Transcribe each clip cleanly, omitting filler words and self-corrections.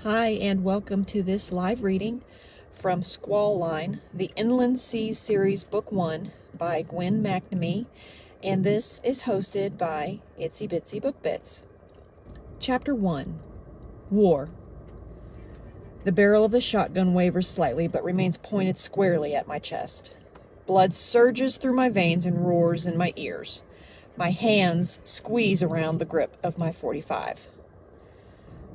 Hi, and welcome to this live reading from Squall Line, the Inland Seas Series Book 1 by Gwyn McNamee, and this is hosted by Itsy Bitsy Book Bits. Chapter 1, War. The barrel of the shotgun wavers slightly, but remains pointed squarely at my chest. Blood surges through my veins and roars in my ears. My hands squeeze around the grip of my .45.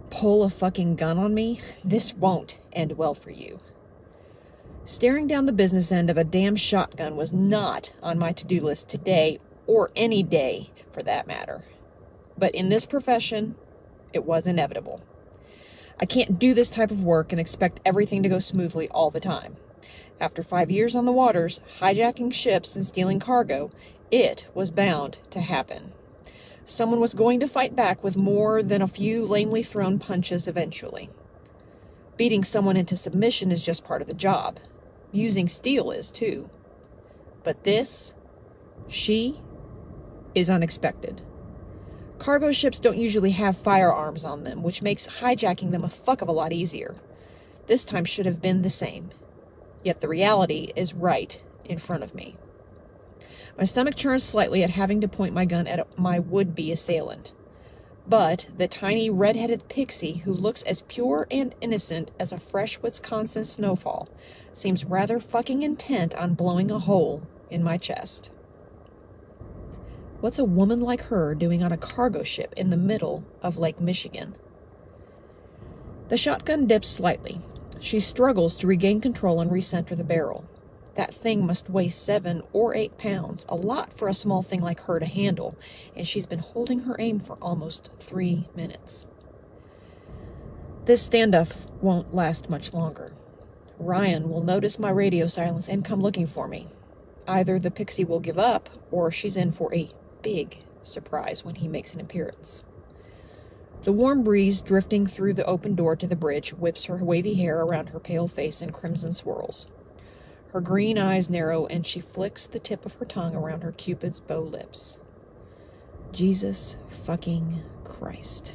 Pull a fucking gun on me? This won't end well for you. Staring down the business end of a damn shotgun was not on my to-do list today, or any day for that matter. But in this profession, it was inevitable. I can't do this type of work and expect everything to go smoothly all the time. After 5 years on the waters, hijacking ships and stealing cargo, it was bound to happen. Someone was going to fight back with more than a few lamely thrown punches eventually. Beating someone into submission is just part of the job. Using steel is too. But this, she, is unexpected. Cargo ships don't usually have firearms on them, which makes hijacking them a fuck of a lot easier. This time should have been the same. Yet the reality is right in front of me. My stomach churns slightly at having to point my gun at my would-be assailant. But the tiny red-headed pixie, who looks as pure and innocent as a fresh Wisconsin snowfall, seems rather fucking intent on blowing a hole in my chest. What's a woman like her doing on a cargo ship in the middle of Lake Michigan? The shotgun dips slightly. She struggles to regain control and recenter the barrel. That thing must weigh 7 or 8 pounds, a lot for a small thing like her to handle, and she's been holding her aim for almost 3 minutes. This standoff won't last much longer. Ryan will notice my radio silence and come looking for me. Either the pixie will give up, or she's in for a big surprise when he makes an appearance. The warm breeze drifting through the open door to the bridge whips her wavy hair around her pale face in crimson swirls. Her green eyes narrow, and she flicks the tip of her tongue around her Cupid's bow lips. Jesus fucking Christ.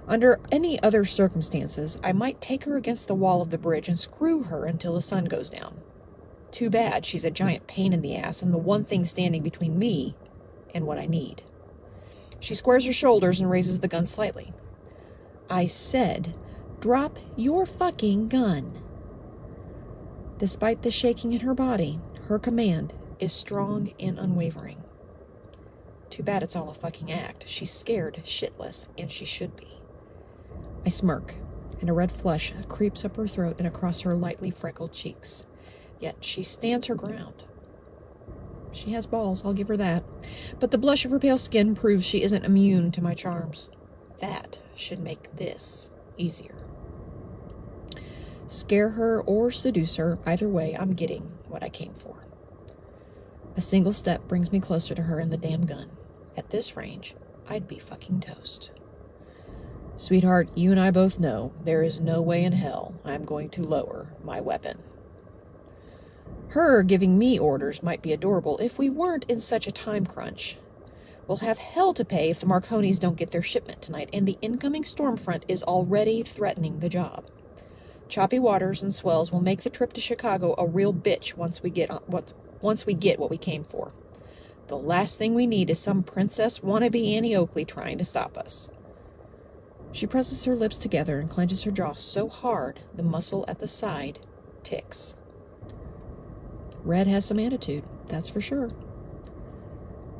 Under any other circumstances, I might take her against the wall of the bridge and screw her until the sun goes down. Too bad she's a giant pain in the ass and the one thing standing between me and what I need. She squares her shoulders and raises the gun slightly. I said, drop your fucking gun. Despite the shaking in her body, her command is strong and unwavering. Too bad it's all a fucking act. She's scared shitless, and she should be. I smirk, and a red flush creeps up her throat and across her lightly freckled cheeks. Yet she stands her ground. She has balls, I'll give her that. But the blush of her pale skin proves she isn't immune to my charms. That should make this easier. Scare her or seduce her, either way, I'm getting what I came for. A single step brings me closer to her and the damn gun. At this range, I'd be fucking toast. Sweetheart, you and I both know there is no way in hell I'm going to lower my weapon. Her giving me orders might be adorable if we weren't in such a time crunch. We'll have hell to pay if the Marconis don't get their shipment tonight, and the incoming storm front is already threatening the job. Choppy waters and swells will make the trip to Chicago a real bitch once we get what we came for. The last thing we need is some princess wannabe Annie Oakley trying to stop us. She presses her lips together and clenches her jaw so hard the muscle at the side ticks. Red has some attitude, that's for sure.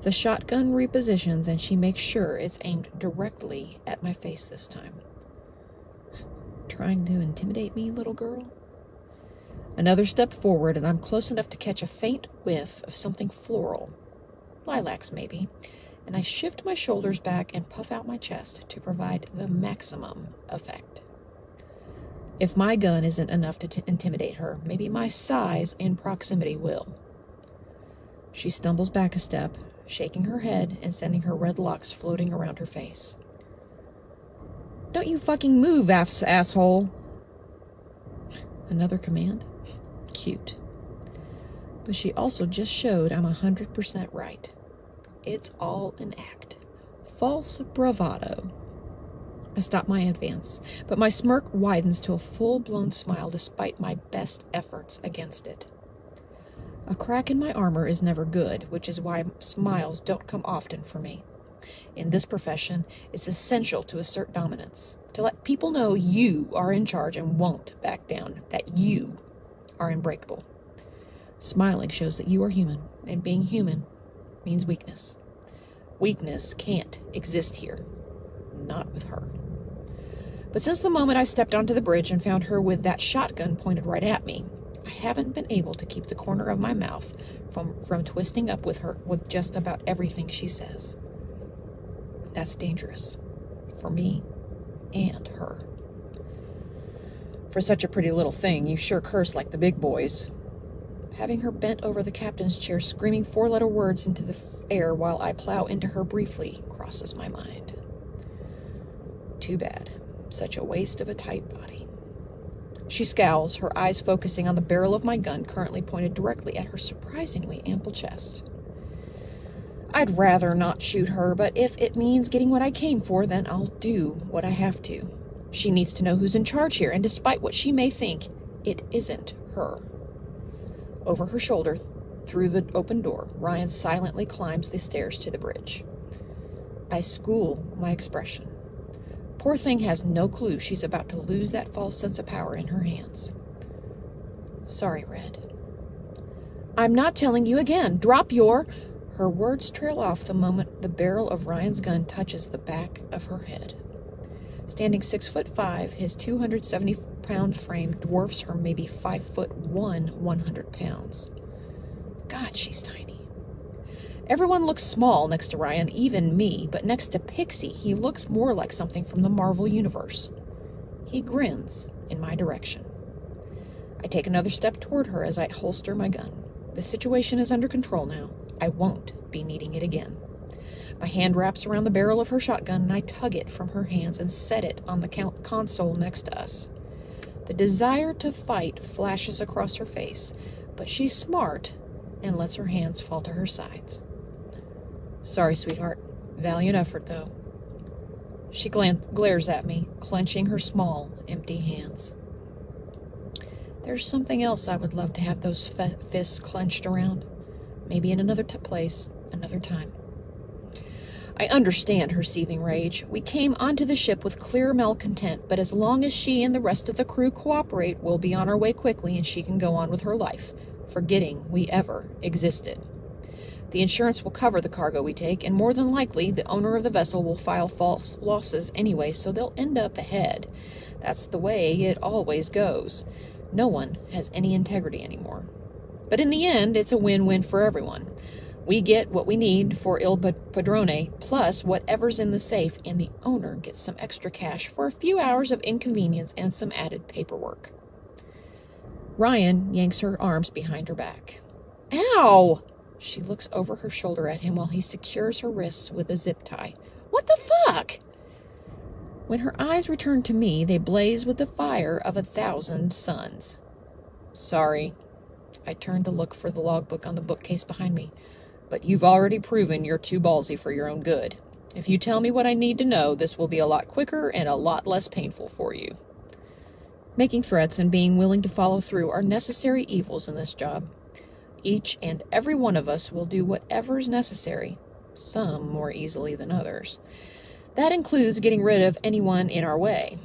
The shotgun repositions, and she makes sure it's aimed directly at my face this time. Trying to intimidate me, little girl? Another step forward, and I'm close enough to catch a faint whiff of something floral. Lilacs, maybe. And I shift my shoulders back and puff out my chest to provide the maximum effect. If my gun isn't enough to intimidate her, maybe my size and proximity will. She stumbles back a step, shaking her head and sending her red locks floating around her face. Don't you fucking move, asshole! Another command? Cute. But she also just showed I'm 100% right. It's all an act. False bravado. I stop my advance, but my smirk widens to a full-blown smile despite my best efforts against it. A crack in my armor is never good, which is why smiles don't come often for me. In this profession, it's essential to assert dominance, to let people know you are in charge and won't back down, that you are unbreakable. Smiling shows that you are human, and being human means weakness. Weakness can't exist here. Not with her. But since the moment I stepped onto the bridge and found her with that shotgun pointed right at me, I haven't been able to keep the corner of my mouth from twisting up with her with just about everything she says. That's dangerous. For me and her. For such a pretty little thing, you sure curse like the big boys. Having her bent over the captain's chair, screaming four-letter words into the air while I plow into her briefly, crosses my mind. Too bad. Such a waste of a tight body. She scowls, her eyes focusing on the barrel of my gun currently pointed directly at her surprisingly ample chest. I'd rather not shoot her, but if it means getting what I came for, then I'll do what I have to. She needs to know who's in charge here, and despite what she may think, it isn't her. Over her shoulder, through the open door, Ryan silently climbs the stairs to the bridge. I school my expression. Poor thing has no clue she's about to lose that false sense of power in her hands. Sorry, Red. I'm not telling you again. Drop your... Her words trail off the moment the barrel of Ryan's gun touches the back of her head. Standing 6'5", his 270-pound frame dwarfs her maybe 5'1", 100 pounds. God, she's tiny. Everyone looks small next to Ryan, even me, but next to Pixie, he looks more like something from the Marvel Universe. He grins in my direction. I take another step toward her as I holster my gun. The situation is under control now. I won't be needing it again. My hand wraps around the barrel of her shotgun, and I tug it from her hands and set it on the console next to us. The desire to fight flashes across her face, but she's smart and lets her hands fall to her sides. Sorry, sweetheart. Valiant effort, though. She glares at me, clenching her small, empty hands. There's something else I would love to have those fists clenched around. Maybe in another place, another time. I understand her seething rage. We came onto the ship with clear malcontent, but as long as she and the rest of the crew cooperate, we'll be on our way quickly and she can go on with her life, forgetting we ever existed. The insurance will cover the cargo we take, and more than likely, the owner of the vessel will file false losses anyway, so they'll end up ahead. That's the way it always goes. No one has any integrity anymore. But in the end, it's a win-win for everyone. We get what we need for Il Padrone, plus whatever's in the safe, and the owner gets some extra cash for a few hours of inconvenience and some added paperwork. Ryan yanks her arms behind her back. Ow! She looks over her shoulder at him while he secures her wrists with a zip tie. What the fuck? When her eyes return to me, they blaze with the fire of 1,000 suns. Sorry. I turn to look for the logbook on the bookcase behind me. But you've already proven you're too ballsy for your own good. If you tell me what I need to know, this will be a lot quicker and a lot less painful for you. Making threats and being willing to follow through are necessary evils in this job. Each and every one of us will do whatever is necessary, some more easily than others. That includes getting rid of anyone in our way.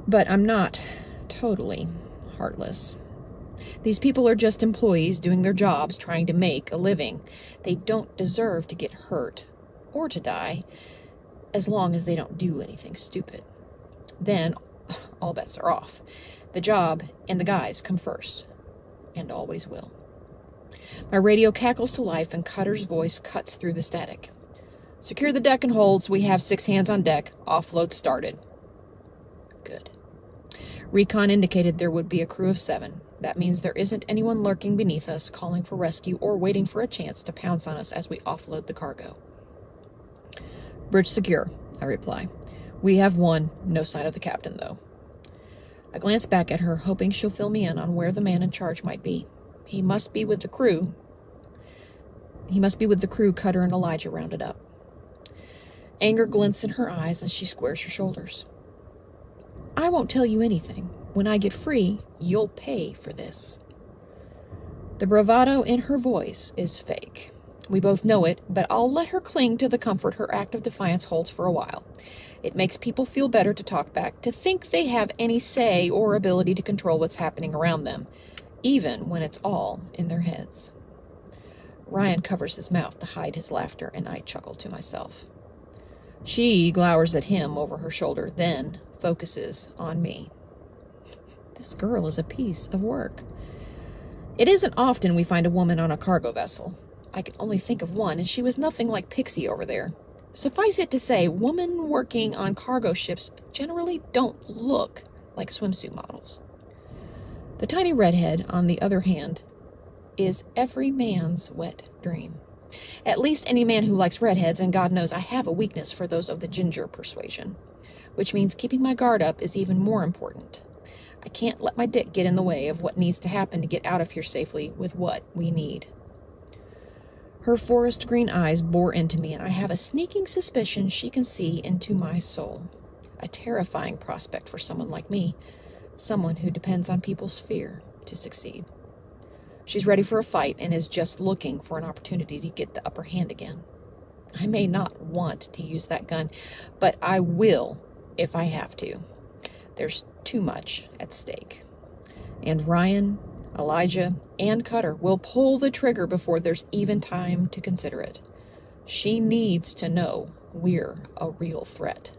But I'm not totally heartless. These people are just employees doing their jobs, trying to make a living. They don't deserve to get hurt or to die, as long as they don't do anything stupid. Then all bets are off. The job and the guys come first, and always will. My radio cackles to life, and Cutter's voice cuts through the static. Secure the deck and holds. We have 6 hands on deck. Offload started. Good. Recon indicated there would be a crew of 7. That means there isn't anyone lurking beneath us, calling for rescue or waiting for a chance to pounce on us as we offload the cargo. Bridge secure, I reply. We have 1. No sign of the captain, though. I glance back at her, hoping she'll fill me in on where the man in charge might be. He must be with the crew. Cutter and Elijah rounded up. Anger glints in her eyes, and she squares her shoulders. I won't tell you anything. When I get free, you'll pay for this. The bravado in her voice is fake. We both know it, but I'll let her cling to the comfort her act of defiance holds for a while. It makes people feel better to talk back, to think they have any say or ability to control what's happening around them, even when it's all in their heads. Ryan covers his mouth to hide his laughter, and I chuckle to myself. She glowers at him over her shoulder, then focuses on me. This girl is a piece of work. It isn't often we find a woman on a cargo vessel. I can only think of one, and she was nothing like Pixie over there. Suffice it to say, women working on cargo ships generally don't look like swimsuit models. The tiny redhead, on the other hand, is every man's wet dream. At least any man who likes redheads, and God knows I have a weakness for those of the ginger persuasion, which means keeping my guard up is even more important. I can't let my dick get in the way of what needs to happen to get out of here safely with what we need. Her forest green eyes bore into me, and I have a sneaking suspicion she can see into my soul. A terrifying prospect for someone like me, someone who depends on people's fear to succeed. She's ready for a fight and is just looking for an opportunity to get the upper hand again. I may not want to use that gun, but I will if I have to. There's too much at stake. And Ryan, Elijah, and Cutter will pull the trigger before there's even time to consider it. She needs to know we're a real threat.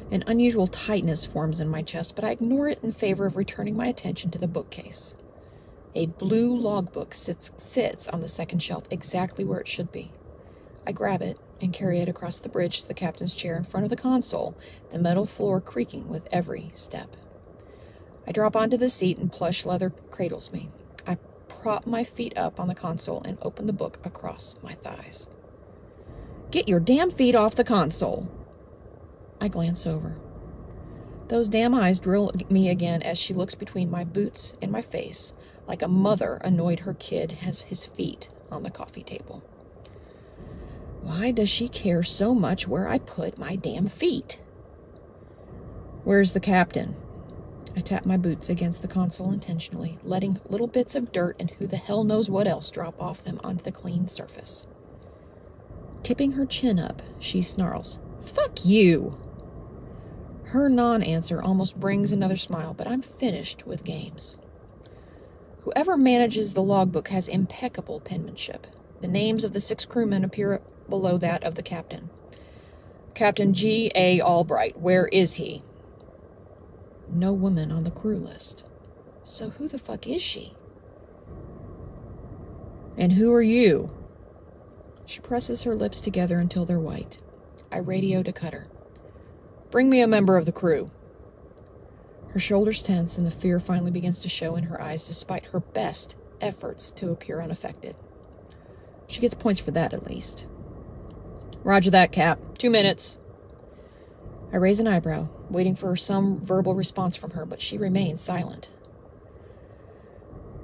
An unusual tightness forms in my chest, but I ignore it in favor of returning my attention to the bookcase. A blue logbook sits on the second shelf exactly where it should be. I grab it and carry it across the bridge to the captain's chair in front of the console, the metal floor creaking with every step. I drop onto the seat and plush leather cradles me. I prop my feet up on the console and open the book across my thighs. Get your damn feet off the console! I glance over. Those damn eyes drill me again as she looks between my boots and my face, like a mother annoyed her kid has his feet on the coffee table. Why does she care so much where I put my damn feet? Where's the captain? I tap my boots against the console intentionally, letting little bits of dirt and who the hell knows what else drop off them onto the clean surface. Tipping her chin up, she snarls, "Fuck you!" Her non-answer almost brings another smile, but I'm finished with games. Whoever manages the logbook has impeccable penmanship. The names of the 6 crewmen appear below that of the captain. Captain G.A. Albright, where is he? No woman on the crew list. So who the fuck is she? And who are you? She presses her lips together until they're white. I radio to Cutter. Bring me a member of the crew. Her shoulders tense and the fear finally begins to show in her eyes despite her best efforts to appear unaffected. She gets points for that at least. Roger that, Cap. 2 minutes. I raise an eyebrow, waiting for some verbal response from her, but she remains silent.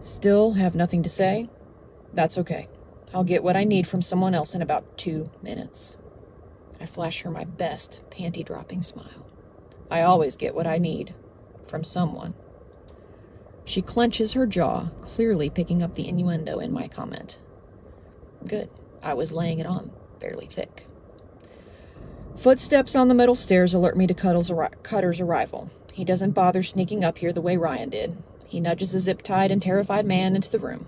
Still have nothing to say? That's okay. I'll get what I need from someone else in about 2 minutes. I flash her my best panty-dropping smile. I always get what I need from someone. She clenches her jaw, clearly picking up the innuendo in my comment. Good. I was laying it on fairly thick. Footsteps on the metal stairs alert me to Cutter's arrival. He doesn't bother sneaking up here the way Ryan did. He nudges a zip-tied and terrified man into the room.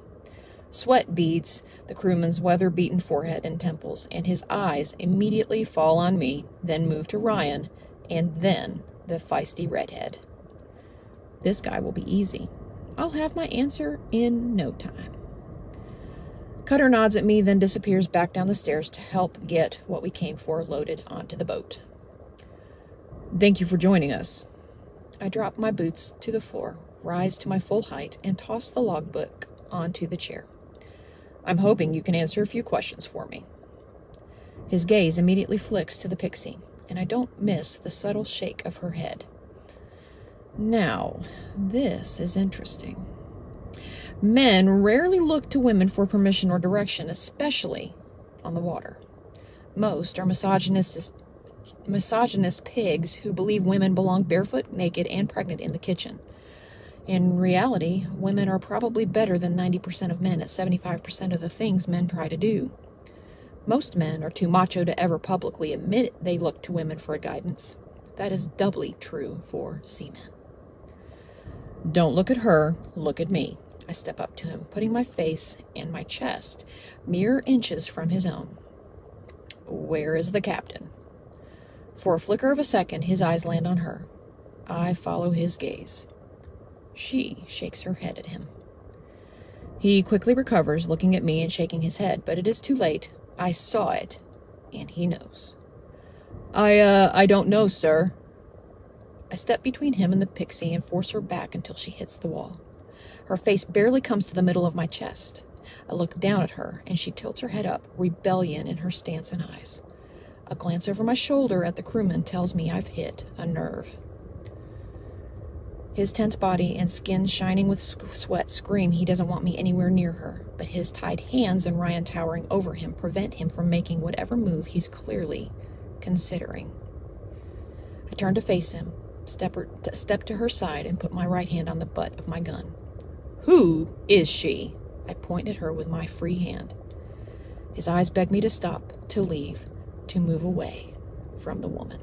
Sweat beads the crewman's weather-beaten forehead and temples, and his eyes immediately fall on me, then move to Ryan, and then the feisty redhead. This guy will be easy. I'll have my answer in no time. Cutter nods at me, then disappears back down the stairs to help get what we came for loaded onto the boat. Thank you for joining us. I drop my boots to the floor, rise to my full height, and toss the logbook onto the chair. I'm hoping you can answer a few questions for me. His gaze immediately flicks to the pixie, and I don't miss the subtle shake of her head. Now, this is interesting. Men rarely look to women for permission or direction, especially on the water. Most are misogynist pigs who believe women belong barefoot, naked, and pregnant in the kitchen. In reality, women are probably better than 90% of men at 75% of the things men try to do. Most men are too macho to ever publicly admit they look to women for guidance. That is doubly true for seamen. Don't look at her, look at me. I step up to him, putting my face and my chest mere inches from his own. Where is the captain? For a flicker of a second, his eyes land on her. I follow his gaze. She shakes her head at him. He quickly recovers, looking at me and shaking his head, but it is too late. I saw it, and he knows. I don't know, sir. I step between him and the pixie and force her back until she hits the wall. Her face barely comes to the middle of my chest. I look down at her, and she tilts her head up, rebellion in her stance and eyes. A glance over my shoulder at the crewman tells me I've hit a nerve. His tense body and skin shining with sweat scream he doesn't want me anywhere near her, but his tied hands and Ryan towering over him prevent him from making whatever move he's clearly considering. I turn to face him, step to her side, and put my right hand on the butt of my gun. Who is she? I point at her with my free hand. His eyes beg me to stop, to leave, to move away from the woman.